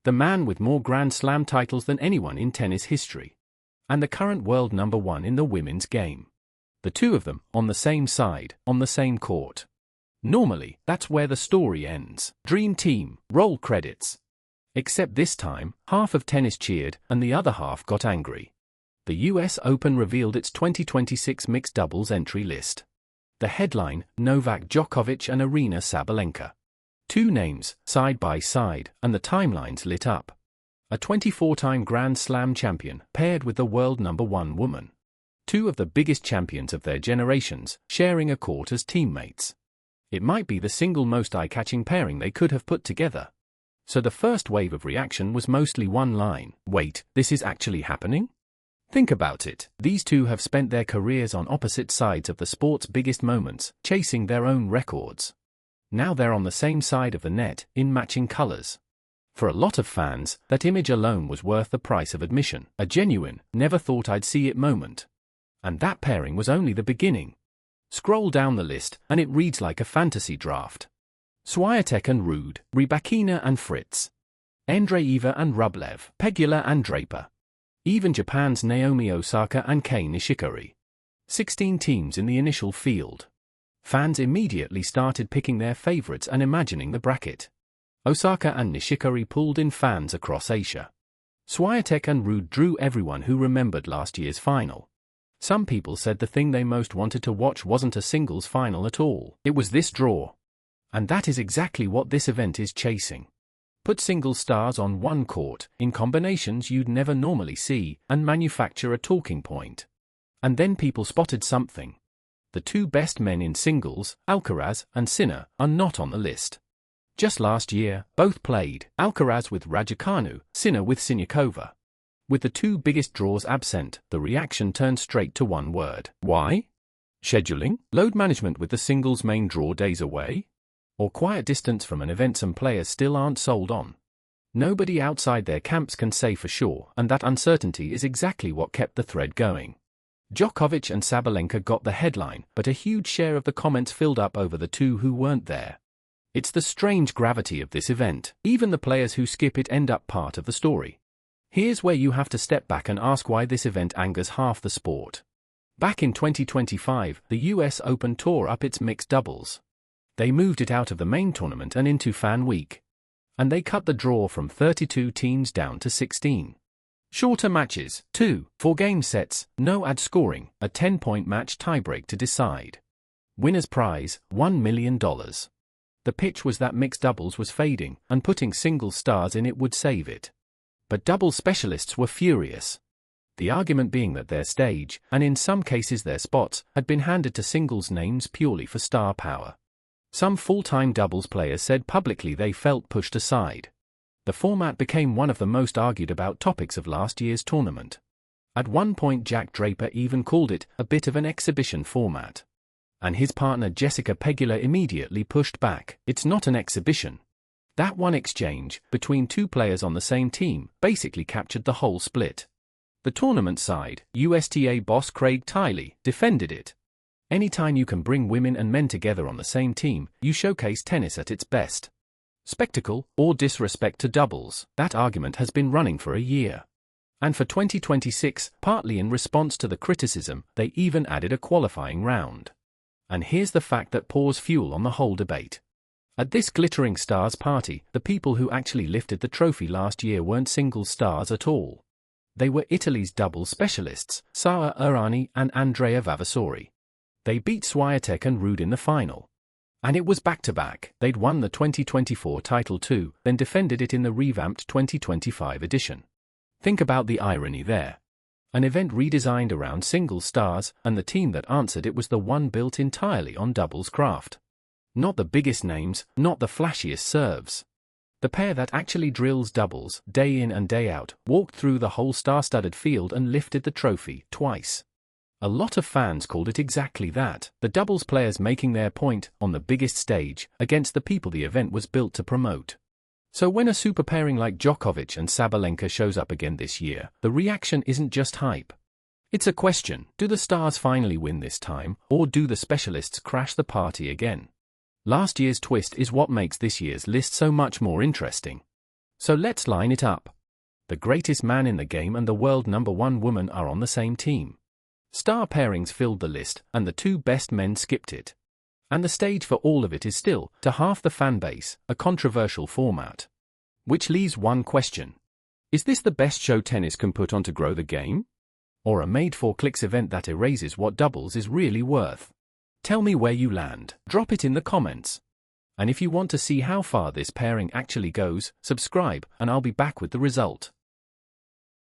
the man with more Grand Slam titles than anyone in tennis history, and the current world #1 in the women's game. The two of them on the same side, on the same court. Normally, that's where the story ends. Dream team, roll credits. Except this time, half of tennis cheered and the other half got angry. The US Open revealed its 2026 mixed doubles entry list. The headline, Novak Djokovic and Aryna Sabalenka. Two names, side by side, and the timelines lit up. A 24-time Grand Slam champion paired with the world #1 woman. Two of the biggest champions of their generations, sharing a court as teammates. It might be the single most eye-catching pairing they could have put together. So the first wave of reaction was mostly one line: wait, this is actually happening? Think about it. These two have spent their careers on opposite sides of the sport's biggest moments, chasing their own records. Now they're on the same side of the net, in matching colors. For a lot of fans, that image alone was worth the price of admission, a genuine, never-thought-I'd-see-it moment. And that pairing was only the beginning. Scroll down the list, and it reads like a fantasy draft. Swiatek and Ruud, Rybakina and Fritz. Andreeva and Rublev, Pegula and Draper. Even Japan's Naomi Osaka and Kei Nishikori. 16 teams in the initial field. Fans immediately started picking their favorites and imagining the bracket. Osaka and Nishikori pulled in fans across Asia. Swiatek and Ruud drew everyone who remembered last year's final. Some people said the thing they most wanted to watch wasn't a singles final at all. It was this draw. And that is exactly what this event is chasing. Put single stars on one court, in combinations you'd never normally see, and manufacture a talking point. And then people spotted something. The two best men in singles, Alcaraz and Sinner, are not on the list. Just last year, both played, Alcaraz with Raducanu, Sinner with Siniakova. With the two biggest draws absent, the reaction turned straight to one word. Why? Scheduling? Load management with the singles main draw days away? Or quiet distance from an event some players still aren't sold on? Nobody outside their camps can say for sure, and that uncertainty is exactly what kept the thread going. Djokovic and Sabalenka got the headline, but a huge share of the comments filled up over the two who weren't there. It's the strange gravity of this event. Even the players who skip it end up part of the story. Here's where you have to step back and ask why this event angers half the sport. Back in 2025, the US Open tore up its mixed doubles. They moved it out of the main tournament and into Fan Week. And they cut the draw from 32 teams down to 16. Shorter matches, 2, 4-game sets, no ad scoring, a 10-point match tiebreak to decide. Winner's prize, $1 million. The pitch was that mixed doubles was fading, and putting single stars in it would save it. But double specialists were furious. The argument being that their stage, and in some cases their spots, had been handed to singles names purely for star power. Some full-time doubles players said publicly they felt pushed aside. The format became one of the most argued about topics of last year's tournament. At one point Draper even called it a bit of an exhibition format. And his partner Jessica Pegula immediately pushed back. It's not an exhibition. That one exchange, between two players on the same team, basically captured the whole split. The tournament side, USTA boss Craig Tiley, defended it. Anytime you can bring women and men together on the same team, you showcase tennis at its best. Spectacle, or disrespect to doubles, that argument has been running for a year. And for 2026, partly in response to the criticism, they even added a qualifying round. And here's the fact that pours fuel on the whole debate. At this glittering stars party, the people who actually lifted the trophy last year weren't single stars at all. They were Italy's double specialists, Sara Errani and Andrea Vavasori. They beat Swiatek and Ruud in the final. And it was back-to-back. They'd won the 2024 title too, then defended it in the revamped 2025 edition. Think about the irony there. An event redesigned around single stars, and the team that answered it was the one built entirely on doubles craft. Not the biggest names, not the flashiest serves. The pair that actually drills doubles, day in and day out, walked through the whole star-studded field and lifted the trophy twice. A lot of fans called it exactly that, the doubles players making their point on the biggest stage, against the people the event was built to promote. So when a super pairing like Djokovic and Sabalenka shows up again this year, the reaction isn't just hype. It's a question: do the stars finally win this time, or do the specialists crash the party again? Last year's twist is what makes this year's list so much more interesting. So let's line it up. The greatest man in the game and the world #1 woman are on the same team. Star pairings filled the list, and the two best men skipped it. And the stage for all of it is still, to half the fan base, a controversial format. Which leaves one question. Is this the best show tennis can put on to grow the game? Or a made-for-clicks event that erases what doubles is really worth? Tell me where you land. Drop it in the comments. And if you want to see how far this pairing actually goes, subscribe, and I'll be back with the result.